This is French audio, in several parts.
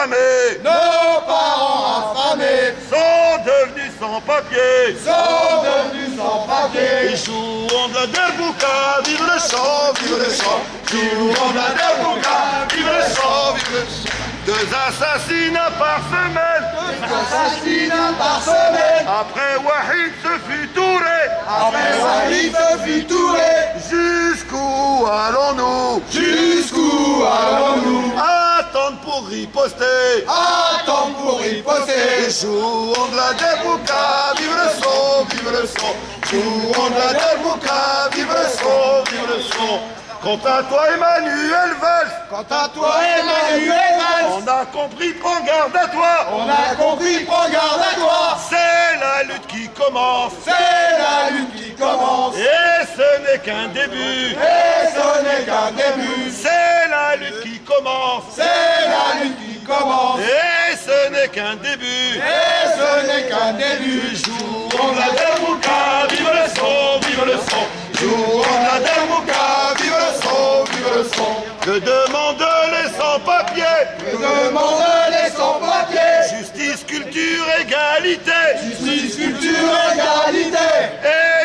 affamés. Nos parents affamés Sont devenus sans papier. sont devenus sans papier. Et jouons de la derbouka, vive le chant, vive le chant. Jouons de la derbouka, vive le chant, vive le chant. 2 assassinats par semaine. 2 assassinats par semaine. Après Wahid se fut touré. Après Wahid se fut touré. Jusqu'où allons-nous? Jusqu'où allons-nous? Attendre pour riposter. Attendre pour riposter. Et jouons de la derbouka, vive le son, vive le son. Jouons de la derbouka, vive le son, vive le son. Quant à toi Emmanuel Valls, Quant à toi Emmanuel Valls, on a compris, prends garde à toi. on a compris, prends garde à toi. C'est la lutte qui commence. C'est la lutte qui commence. Et ce n'est qu'un début. Et ce n'est qu'un début. C'est la lutte qui commence. C'est la lutte qui commence. Et ce n'est qu'un début. Et ce n'est qu'un début. Jouons de la derbouka, vive le son, vive le son. Jouons de la derbouka, vive le son, vive le son. Que demandent les sans-papiers? Que demandent les sans-papiers? Justice, culture, égalité. Justice, culture, égalité.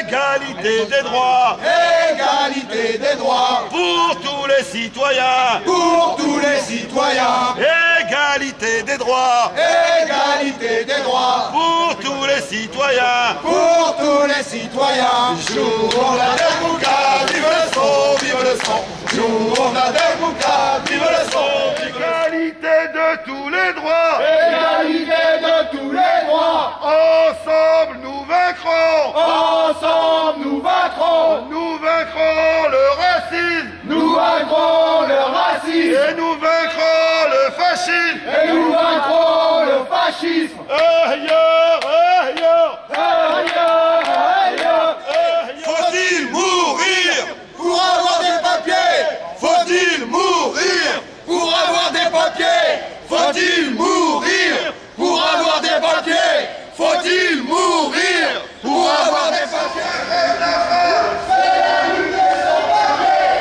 Égalité des droits. Égalité des droits. Pour tous les citoyens. Pour tous les citoyens. Égalité des droits. Égalité des droits. Pour tous les citoyens. Pour tous les citoyens. Jouons la derbouka, vive le son, vive le son. Jouons la derbouka, vive le son. Égalité de tous les droits. Égalité de tous les droits. Ensemble nous vaincrons. Ensemble nous vaincrons. Nous vaincrons le racisme. Nous vaincrons le racisme. Et nous vaincrons le fascisme. Et nous vaincrons le fascisme. Ailleurs, ailleurs, Aïe, aïe, aïe. faut-il mourir? Pour avoir des papiers. Faut-il mourir? Pour avoir des papiers. Faut-il mourir? Pour avoir des papiers. Faut-il mourir? Pour avoir des papiers.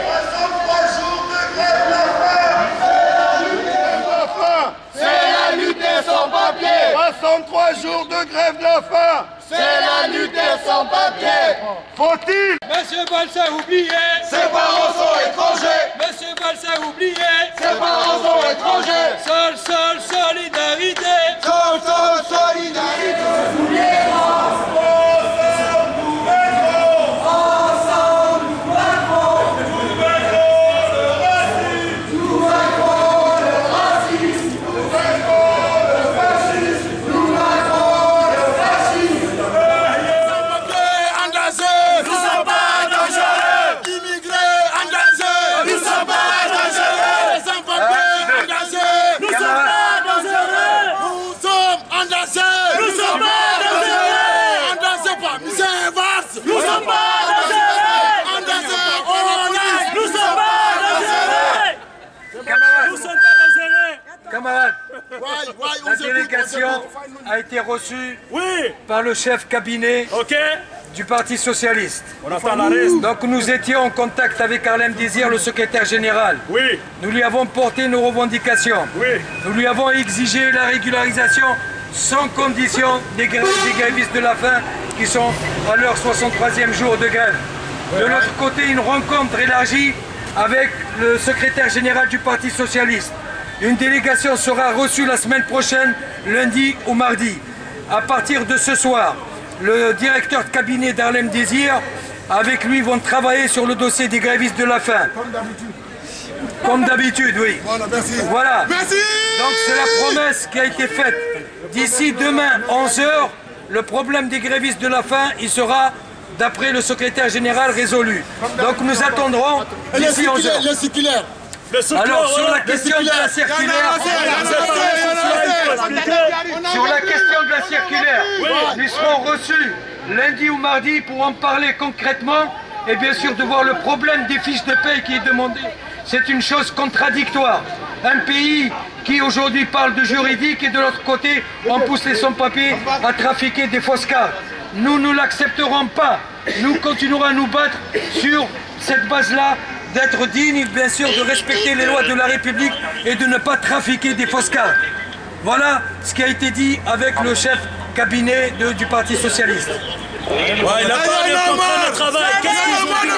63 jours de grève de la faim. C'est la lutte des sans-papiers. 63 jours de grève de la faim. C'est la lutte des sans-papiers. Faut-il? Monsieur Valls a oublié. Ses parents sont étrangers. Monsieur Valls a oublié. Ses parents sont étrangers. Seule solidarité. Seule solidarité. Camarades, la délégation a été reçue par le chef cabinet du Parti Socialiste. On attend la reste. Donc nous étions en contact avec Harlem Désir, le secrétaire général. Oui, Nous lui avons porté nos revendications. oui. Nous lui avons exigé la régularisation sans condition des grévistes de la faim qui sont à leur 63e jour de grève. De l'autre côté, une rencontre élargie avec le secrétaire général du Parti Socialiste. Une délégation sera reçue la semaine prochaine, lundi ou mardi. À partir de ce soir, le directeur de cabinet d'Harlem Désir, avec lui, vont travailler sur le dossier des grévistes de la faim. Comme d'habitude, oui. Voilà, merci. Voilà. Merci. Donc c'est la promesse qui a été faite. D'ici demain, 11 h, le problème des grévistes de la faim, il sera, d'après le secrétaire général, résolu. Donc nous attendrons d'ici 11 h. Les circulaires. Alors sur la question de la circulaire, nous serons reçus lundi ou mardi pour en parler concrètement et bien sûr de voir le problème des fiches de paie qui est demandé. C'est une chose contradictoire. Un pays qui aujourd'hui parle de juridique et de l'autre côté on pousse les sans-papiers à trafiquer des fausses cartes. Nous ne l'accepterons pas. Nous continuerons à nous battre sur cette base-là, d'être digne, bien sûr, de respecter les lois de la République et de ne pas trafiquer des fausses cartes. Voilà ce qui a été dit avec le chef cabinet du Parti Socialiste. Ouais, il a parlé de contrat de travail. Qu'est-ce qu'ils ont dit?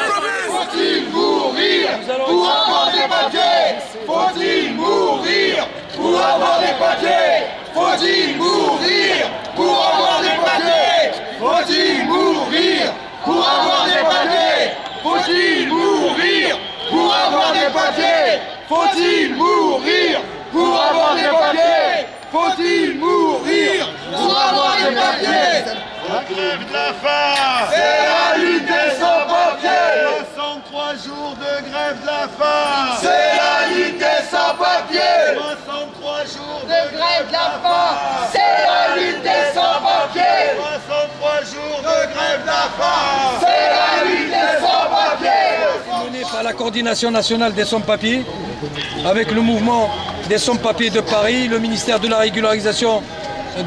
Faut-il mourir pour avoir des papiers? Faut-il mourir pour avoir des papiers? Faut-il mourir pour avoir des papiers? Faut-il mourir pour avoir des papiers? Faut-il mourir pour avoir des papiers? Faut-il mourir pour avoir des papiers? Faut-il mourir pour avoir des papiers? La grève de la faim, C'est la lutte des sans-papiers. 63 jours de grève de la faim, C'est la lutte des sans-papiers. 63 jours De grève de la faim. C'est la lutte des sans-papiers. 63 jours de grève de la faim. C'est la lutte des sans-papiers. Menée par la coordination nationale des sans-papiers, avec le mouvement des sans-papiers de Paris, le ministère de la régularisation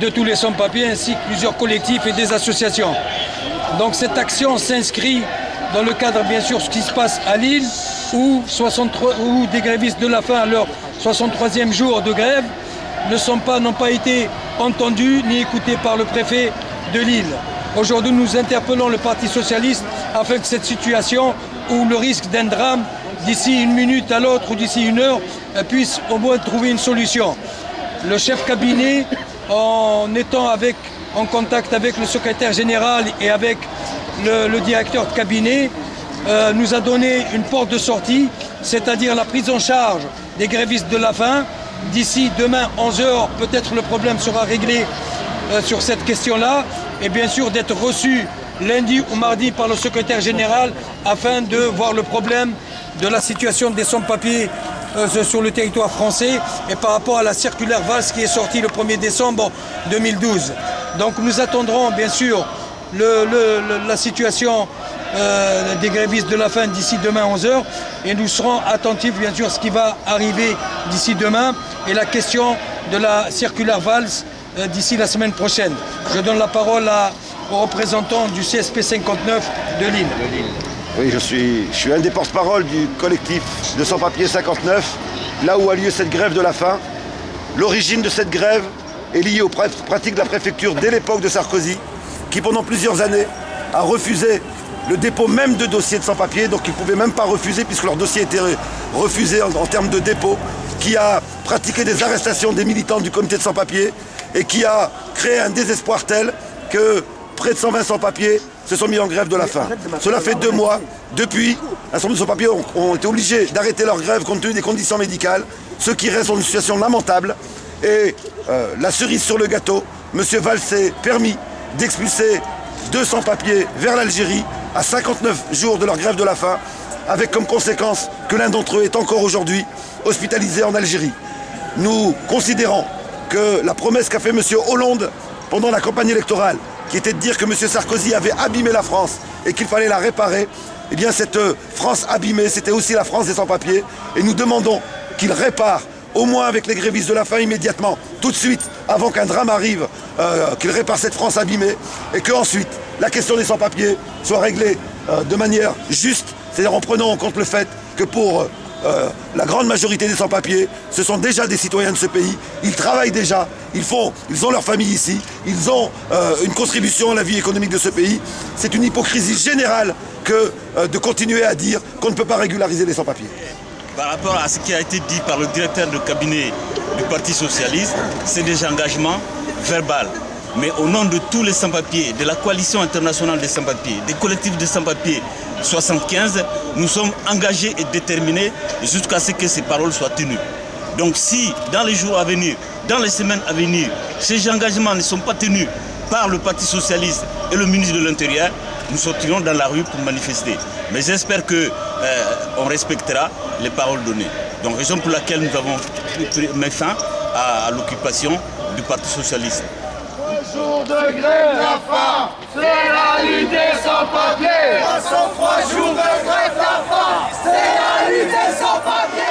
de tous les sans-papiers, ainsi que plusieurs collectifs et des associations. Donc cette action s'inscrit dans le cadre, bien sûr, ce qui se passe à Lille, où des grévistes de la faim, à leur 63e jour de grève, n'ont pas été entendus ni écoutés par le préfet de Lille. Aujourd'hui, nous interpellons le Parti Socialiste afin que cette situation, où le risque d'un drame d'ici une minute à l'autre ou d'ici une heure, puisse au moins trouver une solution. Le chef cabinet, en étant en contact avec le secrétaire général et avec le directeur de cabinet, nous a donné une porte de sortie, c'est-à-dire la prise en charge des grévistes de la faim. D'ici demain 11h, peut-être le problème sera réglé sur cette question-là, et bien sûr d'être reçu lundi ou mardi par le secrétaire général afin de voir le problème de la situation des sans-papiers sur le territoire français et par rapport à la circulaire Valls qui est sortie le 1er décembre 2012. Donc nous attendrons bien sûr la situation des grévistes de la faim d'ici demain 11h et nous serons attentifs bien sûr à ce qui va arriver d'ici demain et la question de la circulaire Valls d'ici la semaine prochaine. Je donne la parole au représentant du CSP 59 de Lille. Oui, je suis un des porte-parole du collectif de sans-papiers 59, là où a lieu cette grève de la faim. L'origine de cette grève est liée aux pratiques de la préfecture dès l'époque de Sarkozy, qui pendant plusieurs années a refusé le dépôt même de dossiers de sans-papiers, donc ils ne pouvaient même pas refuser puisque leur dossier était refusé en termes de dépôt, qui a pratiqué des arrestations des militants du comité de sans-papiers et qui a créé un désespoir tel que près de 120 sans-papiers se sont mis en grève de la faim. Cela fait 2 mois. Depuis, un certain nombre de sans-papiers ont été obligés d'arrêter leur grève compte tenu des conditions médicales, ceux qui restent dans une situation lamentable. Et la cerise sur le gâteau, M. Valls s'est permis d'expulser 2 sans-papiers vers l'Algérie à 59 jours de leur grève de la faim, avec comme conséquence que l'un d'entre eux est encore aujourd'hui hospitalisé en Algérie. Nous considérons que la promesse qu'a fait M. Hollande pendant la campagne électorale, qui était de dire que M. Sarkozy avait abîmé la France et qu'il fallait la réparer, eh bien cette France abîmée, c'était aussi la France des sans-papiers. Et nous demandons qu'il répare, au moins avec les grévistes de la faim immédiatement, tout de suite, avant qu'un drame arrive, qu'il répare cette France abîmée, et qu'ensuite, la question des sans-papiers soit réglée de manière juste, c'est-à-dire en prenant en compte le fait que pour la grande majorité des sans-papiers, ce sont déjà des citoyens de ce pays, ils travaillent déjà, ils ont leur famille ici, ils ont une contribution à la vie économique de ce pays. C'est une hypocrisie générale que de continuer à dire qu'on ne peut pas régulariser les sans-papiers. Par rapport à ce qui a été dit par le directeur de cabinet du Parti Socialiste, c'est des engagements verbaux. Mais au nom de tous les sans-papiers, de la coalition internationale des sans-papiers, des collectifs de sans-papiers 75, nous sommes engagés et déterminés jusqu'à ce que ces paroles soient tenues. Donc si dans les jours à venir, dans les semaines à venir, ces engagements ne sont pas tenus par le Parti Socialiste et le ministre de l'Intérieur, nous sortirons dans la rue pour manifester. Mais j'espère qu'on respectera les paroles données. Donc raison pour laquelle nous avons mis fin à l'occupation du Parti Socialiste. Jours de grève de la faim, c'est la lutte des sans-papiers. 63 jours de grève de la faim, c'est la lutte des sans-papiers.